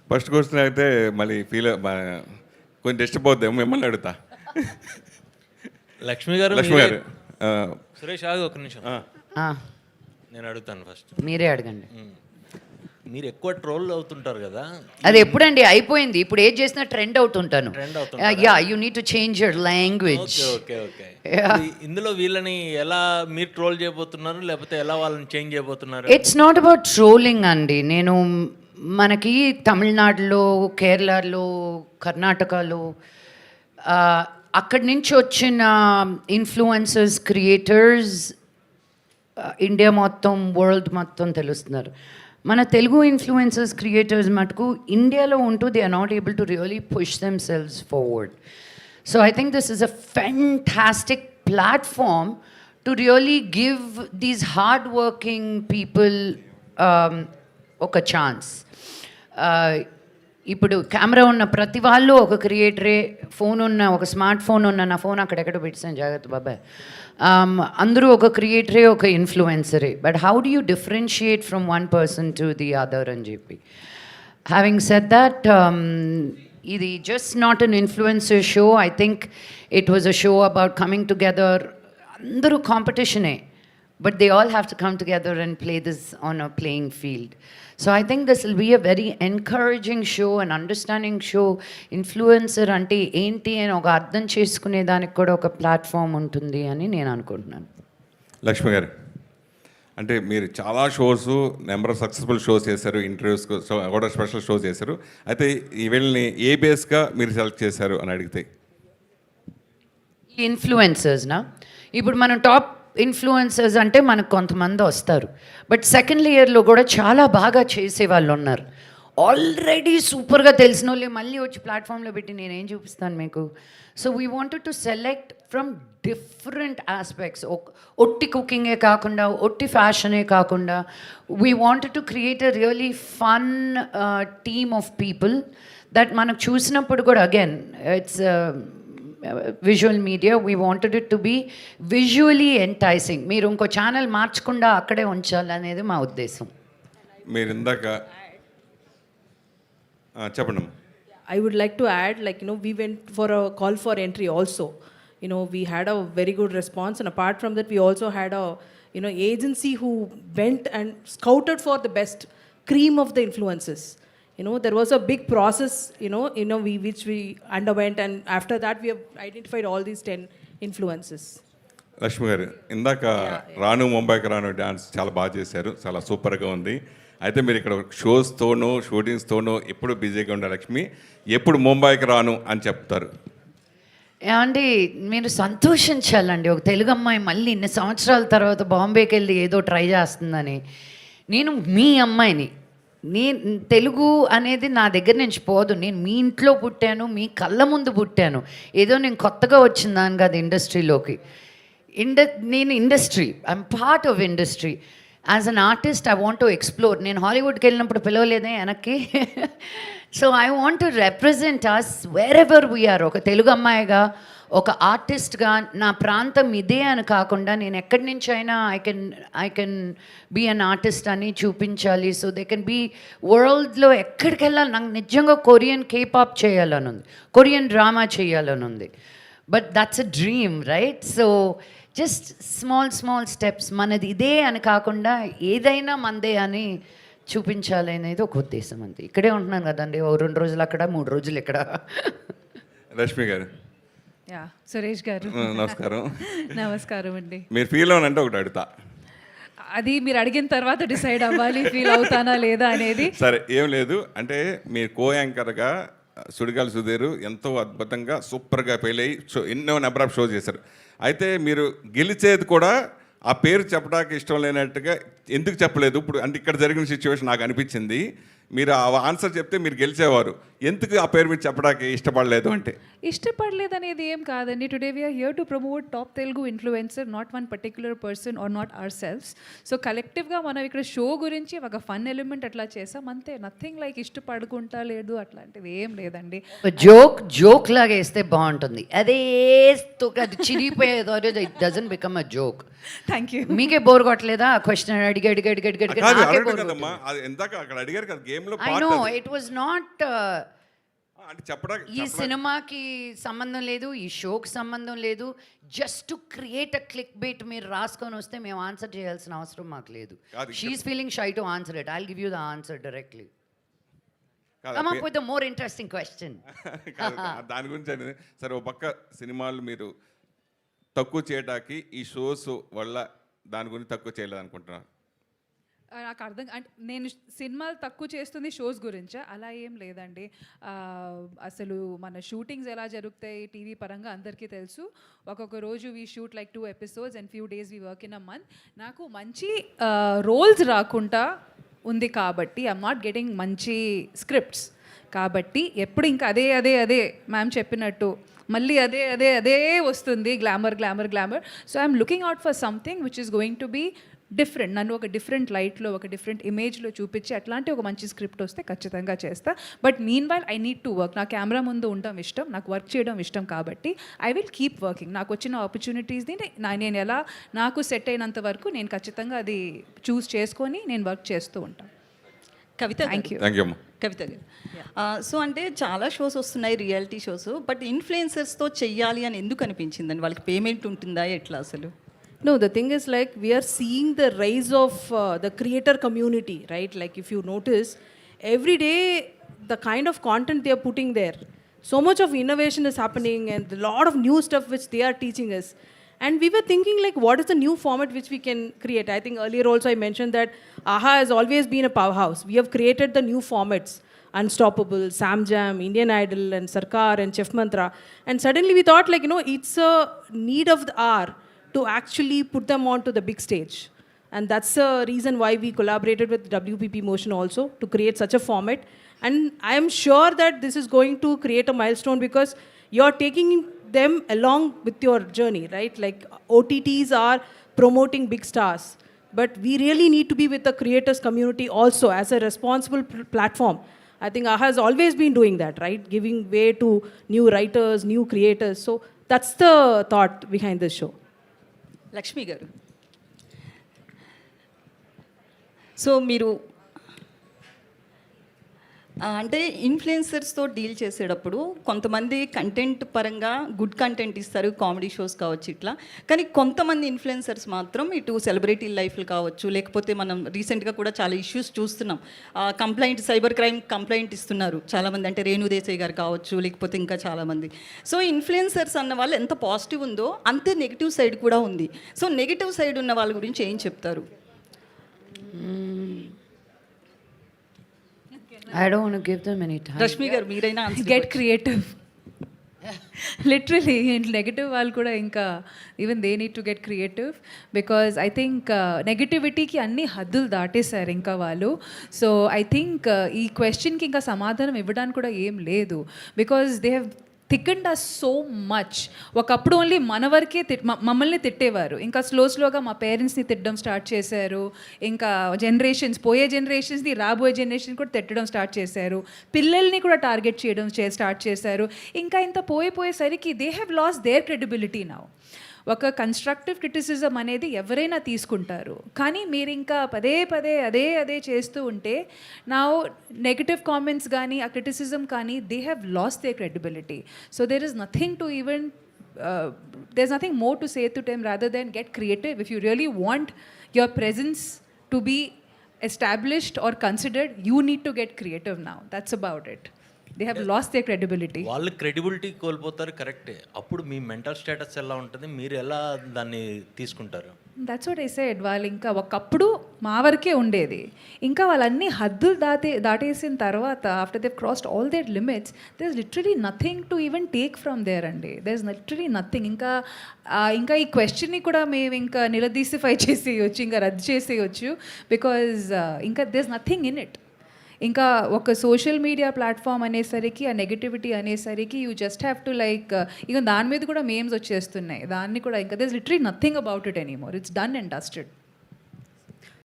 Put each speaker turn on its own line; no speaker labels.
First question అయితే మళ్ళీ కొంచెం డిస్టర్బ్ అవుతాము, మిమ్మల్ని అడుగుతా.
లక్ష్మి గారు సురేష్ ఆగు ఒక నిమిషం, నేను అడుగుతాను ఫస్ట్.
మీరే అడగండి.
మీరు ఎక్కువ ట్రోల్ అవుతుంటారు కదా,
అది ఎప్పుడండి అయిపోయింది? ఇప్పుడు ఏది చేసినా ట్రెండ్ అవుతుంటాను. Yeah, you need to change your language.
Okay okay. ఇందులో వీళ్ళని ఎలా మీరు ట్రోల్ చేయబోతున్నారు, లేకపోతే ఎలా వాళ్ళని చేంజ్ చేయబోతున్నారు?
ఇట్స్ నాట్ అబౌట్ ట్రోలింగ్ అండి. నేను మనకి తమిళనాడులో, కేరళలో, కర్ణాటకలో అక్కడి నుంచి వచ్చిన ఇన్ఫ్లుయెన్సర్స్, క్రియేటర్స్ ఇండియా మొత్తం, వరల్డ్ మొత్తం తెలుస్తున్నారు. మన తెలుగు ఇన్ఫ్లుయెన్సర్స్, క్రియేటర్స్ మటుకు ఇండియాలో ఉంటూ they are not able to really push themselves forward. So I think this is a fantastic platform to really give these hard working people ఒక chance. ఇప్పుడు camera ఉన్న ప్రతి వాళ్ళు ఒక క్రియేటరే, ఫోన్ ఉన్న, ఒక స్మార్ట్ ఫోన్ ఉన్న, నా ఫోన్ అక్కడెక్కడ పెట్టాను జాగ్రత్త బాబాయ్, అందరూ ఒక క్రియేటరే, ఒక ఇన్ఫ్లుయెన్సరే. But how do you differentiate from one person to the other అని చెప్పి. హ్యావింగ్ సెడ్ దట్, ఇది just not an influencer show. I think it was a show about coming together. అందరూ కాంపిటీషనే, but they all have to come together and play this on a playing field. So I think this will be a very encouraging show, an understanding show. Influencer ante enti అని ఒక అర్థం చేసుకునే దానికి కూడా ఒక platform ఉంటుంది అని నేను అనుకుంటున్నాను.
లక్ష్మి గారు, అంటే మీరు చాలా shows, number of successful shows చేశారు, ఇంటర్వ్యూస్ కూడా స్పెషల్ షోస్ చేశారు. అయితే ఈ వీళ్ళని ఏ బేస్గా మీరు సెలెక్ట్ చేశారు అని అడిగితే?
ఇన్ఫ్లుయెన్సర్స్నా? ఇప్పుడు మనం టాప్ ఇన్ఫ్లుయెన్సర్స్ అంటే మనకు కొంతమంది వస్తారు, బట్ సెకండ్ లేయర్లో కూడా చాలా బాగా చేసే వాళ్ళు ఉన్నారు. ఆల్రెడీ సూపర్గా తెలిసిన వాళ్ళే మళ్ళీ వచ్చి ప్లాట్ఫామ్లో పెట్టి నేనేం చూపిస్తాను మీకు. So we wanted to select from different aspects. ఒట్టి కుకింగే కాకుండా, ఒట్టి ఫ్యాషనే కాకుండా, we wanted to create a really fun team of people that మనకు చూసినప్పుడు కూడా, again it's visual media, we wanted it to be visually enticing. మీరు ఇంకో ఛానల్ మార్చకుండా అక్కడే ఉంచాలనేది మా ఉద్దేశం.
మీరు ఇందాక చెప్పండి.
I would like to add, we went for a call for entry also. We had a very good response, and apart from that, we also had a agency who went and scouted for the best cream of the influencers. There was a big process, which we underwent, and after that we have identified all these 10 influences.
Lakshmi గారు, ఇందాక రాను ముంబైకి రాను dance చాలా బాగా చేశారు, చాలా సూపర్గా ఉంది. అయితే మీరు ఇక్కడ షోస్తోనూ, షూటింగ్స్తోనూ ఎప్పుడు బిజీగా ఉండాలి లక్ష్మి, ఎప్పుడు ముంబైకి రాను అని చెప్తారు?
ఏమండి, మీరు సంతోషించాలండి. ఒక తెలుగు అమ్మాయి మళ్ళీ ఇన్ని సంవత్సరాల తర్వాత బాంబేకి వెళ్ళి ఏదో ట్రై చేస్తుందని. నేను మీ అమ్మాయిని, తెలుగు అనేది నా దగ్గర నుంచి పోదు. నేను మీ ఇంట్లో పుట్టాను, మీ కళ్ళ ముందు పుట్టాను. ఏదో నేను కొత్తగా వచ్చిందాను కాదు ఇండస్ట్రీలోకి. నేను industry, I'm part of industry. As an artist I want to explore. నేను హాలీవుడ్కి వెళ్ళినప్పుడు పిలవలేదే వెనక్కి. So I want to represent us wherever we're. ఒక తెలుగు అమ్మాయిగా, ఒక ఆర్టిస్ట్గా నా ప్రాంతం ఇదే అని కాకుండా నేను ఎక్కడి నుంచి అయినా I can be an artist అని చూపించాలి. సో దే కెన్ బీ వరల్డ్లో ఎక్కడికి వెళ్ళాలి. నాకు నిజంగా కొరియన్ కేపాప్ చేయాలని ఉంది, కొరియన్ డ్రామా చేయాలని ఉంది. But that's a dream, right? So just small steps. మనది ఇదే అని కాకుండా ఏదైనా మనదే అని చూపించాలి అనేది ఒక ఉద్దేశం అంతే. ఇక్కడే ఉంటున్నాను కదండి, ఓ 2 రోజులు అక్కడ, 3 రోజులు ఇక్కడ.
రష్మి గారు.
సురేష్ గారు
నమస్కారం.
నమస్కారం అండి.
మీరు ఫీల్ అవునంటే ఒకటి అడుగుతా,
అది మీరు అడిగిన తర్వాత డిసైడ్ అవ్వాలి ఫీల్ అవుతానా లేదా అనేది.
సరే, ఏం లేదు. అంటే మీరు కో యాంకర్గా సుడిగాలి సుధీర్ ఎంతో అద్భుతంగా సూపర్గా ఫెయిల్ అయ్యి ఎన్నో నెంబర్ ఆఫ్ షో చేశారు. అయితే మీరు గెలిచేది కూడా ఆ పేరు చెప్పడానికి ఇష్టం లేనట్టుగా ఎందుకు చెప్పలేదు? ఇప్పుడు అంటే ఇక్కడ జరిగిన సిచ్యువేషన్ నాకు అనిపించింది, మీరు ఆ ఆన్సర్ చెప్తే మీరు గెలిచేవారు. ఎందుకు ఆ పేరు మీరు చెప్పడానికి ఇష్టపడలేదు అంటే?
ఇష్టపడలేదనేది ఏం కాదండి. Today we are here to promote top Telugu influencer, not one particular person or not ourselves. So కలెక్టివ్గా మనం ఇక్కడ షో గురించి ఒక ఫన్ ఎలిమెంట్ అట్లా చేసాం అంతే. నథింగ్ లైక్ ఇష్టపడుకుంటా లేదు అట్లాంటివి ఏం లేదండి.
జోక్ లాగా వేస్తే బాగుంటుంది. అదే అది చిరిగిపోయేదో it doesn't become a joke.
Thank you.
మీకే బోర్ కొట్టలేదా క్వశ్చన్ అడిగి
కాదు, అడగడం కదమ్మా, అది ఇందాక అక్కడ అడిగారు కదా గేమ్ లో
ఐ
part
నో
అది.
ఇట్ వాజ్ నాట్
అంటే చెప్పడానికి
ఈ సినిమాకి సంబంధం లేదు, ఈ షోకి సంబంధం లేదు. Just to create a click bait మీరు రాసుకొని వస్తే మేము ఆన్సర్ చేయాల్సిన అవసరం మాకు లేదు.
కాదు,
she is feeling shy to answer it. I'll give you the answer directly.
కాదు,
come up with the more interesting question.
కాదు, దాని గురించి అనేది సరే. ఓ పక్క సినిమాలు మీరు తక్కువ చేయడానికి ఈ షోస్ వల్ల దాని గురించి తక్కువ చేయలేదు అనుకుంటున్నారు?
నాకు అర్థం అంటే నేను సినిమాలు తక్కువ చేస్తుంది షోస్ గురించా? అలా ఏం లేదండి. అసలు మన షూటింగ్స్ ఎలా జరుగుతాయి టీవీ పరంగా అందరికీ తెలుసు. ఒక్కొక్క రోజు we shoot like 2 episodes and few days we work in a month. నాకు మంచి రోల్స్ రాకుండా ఉంది కాబట్టి ఐఎమ్ నాట్ గెటింగ్ మంచి స్క్రిప్ట్స్ కాబట్టి ఎప్పుడు ఇంకా అదే అదే అదే మ్యామ్ చెప్పినట్టు మళ్ళీ అదే అదే అదే వస్తుంది, glamour glamour glamour. So I'm looking out for something which is going to be different. నన్ను ఒక డిఫరెంట్ లైట్లో, ఒక డిఫరెంట్ ఇమేజ్లో చూపించి అట్లాంటి ఒక మంచి స్క్రిప్ట్ వస్తే ఖచ్చితంగా చేస్తా. But mean while I need to work. నా కెమెరా ముందు ఉండడం ఇష్టం, నాకు వర్క్ చేయడం ఇష్టం కాబట్టి ఐ విల్ కీప్ వర్కింగ్. నాకు వచ్చిన ఆపర్చునిటీస్ని నేను ఎలా నాకు సెట్ అయినంత వరకు నేను ఖచ్చితంగా అది చూస్ చేసుకొని నేను వర్క్ చేస్తూ ఉంటాను.
కవిత,
థ్యాంక్ యూ.
థ్యాంక్ యూ అమ్మా.
కవిత గారు, సో అంటే చాలా షోస్ వస్తున్నాయి, రియాలిటీ షోస్, బట్ ఇన్ఫ్లుయెన్సర్స్తో చెయ్యాలి అని ఎందుకు అనిపించిందండి? వాళ్ళకి పేమెంట్ ఉంటుందా ఎట్లా అసలు?
No, the thing is like we are seeing the rise of the creator community, right? Like if you notice, every day the kind of content they are putting there, so much of innovation is happening and a lot of new stuff which they are teaching us. And we were thinking like, what is the new format which we can create? I think earlier also I mentioned that AHA has always been a powerhouse. We have created the new formats. Unstoppable, Sam Jam, Indian Idol and Sarkar and Chef Mantra. And suddenly we thought like, it's a need of the hour to actually put them onto the big stage. And that's the reason why we collaborated with WPP Motion also to create such a format. And I am sure that this is going to create a milestone because you're taking them along with your journey, right? Like OTTs are promoting big stars, but we really need to be with the creators community also as a responsible platform. I think AHA has always been doing that, right? Giving way to new writers, new creators. So that's the thought behind this show.
Lakshmi గారు, so మీరు అంటే ఇన్ఫ్లుయెన్సర్స్తో deal చేసేటప్పుడు కొంతమంది content పరంగా good content ఇస్తారు, comedy shows కావచ్చు ఇట్లా. కానీ కొంతమంది ఇన్ఫ్లుయెన్సర్స్ మాత్రం ఇటు సెలబ్రిటీ లైఫ్లు కావచ్చు, లేకపోతే మనం రీసెంట్గా కూడా చాలా ఇష్యూస్ చూస్తున్నాం. కంప్లైంట్, సైబర్ క్రైమ్ కంప్లైంట్ ఇస్తున్నారు చాలామంది, అంటే రేణు దేశాయ్ గారు కావచ్చు, లేకపోతే ఇంకా చాలామంది. సో ఇన్ఫ్లుయెన్సర్స్ అన్న వాళ్ళు ఎంత పాజిటివ్ ఉందో అంతే నెగిటివ్ సైడ్ కూడా ఉంది. సో నెగిటివ్ సైడ్ ఉన్న వాళ్ళ గురించి ఏం చెప్తారు?
I don't want to give them any time.
Rashmi గారు మీరైనా
గెట్ క్రియేటివ్. లిటరలీ నెగటివ్ వాళ్ళు కూడా ఇంకా even they need to get creative because I think నెగటివిటీకి అన్ని హద్దులు దాటేశారు ఇంకా వాళ్ళు. సో ఐ థింక్ ఈ క్వశ్చన్కి ఇంకా సమాధానం ఇవ్వడానికి కూడా ఏం లేదు because they have thickened us so much. ఒకప్పుడు ఓన్లీ మన వరకే మమ్మల్ని తిట్టేవారు, ఇంకా స్లోగా మా పేరెంట్స్ని తిట్టడం స్టార్ట్ చేశారు, ఇంకా జనరేషన్స్, పోయే జనరేషన్స్ని రాబోయే జనరేషన్ కూడా తిట్టడం స్టార్ట్ చేశారు, పిల్లల్ని కూడా టార్గెట్ చేయడం స్టార్ట్ చేశారు. ఇంకా ఇంత పోయేసరికి they have lost their credibility now. ఒక కన్స్ట్రక్టివ్ క్రిటిసిజం అనేది ఎవరైనా తీసుకుంటారు, కానీ మీరు ఇంకా పదే అదే చేస్తూ ఉంటే నా నెగటివ్ కామెంట్స్ కానీ ఆ క్రిటిసిజం కానీ they have lost they credibility. So there is nothing to even there's nothing more to say to them rather than get creative. If you really want your presence to be established or considered, you need to get creative now. That's about it. They have lost their credibility.
వాళ్ళు credibility కోల్పోతారు, కరెక్టే. అప్పుడు మీ mental status ఎలా ఉంటుంది, మీరు ఎలా దాన్ని తీసుకుంటారు?
That's what I said. వాళ్ళు ఇంకా ఒకప్పుడు మా వరకే ఉండేది, ఇంకా వాళ్ళన్ని హద్దులు దాటేసిన తర్వాత after they crossed all their limits there is literally nothing to even take from there అండి. There is literally nothing. ఇంకా ఈ క్వశ్చన్ని కూడా మేము ఇంకా నిలదీసిఫై చేసేయచ్చు, ఇంకా రద్దు చేసేయచ్చు బికాజ్ ఇంకా there is nothing in it. ఇంకా ఒక సోషల్ మీడియా ప్లాట్ఫామ్ అనేసరికి ఆ నెగిటివిటీ అనేసరికి you just have to like ఇక దాని మీద కూడా మేమ్స్ వచ్చేస్తున్నాయి, దాన్ని కూడా ఇంకా this literally nothing about it anymore, it's done and dusted.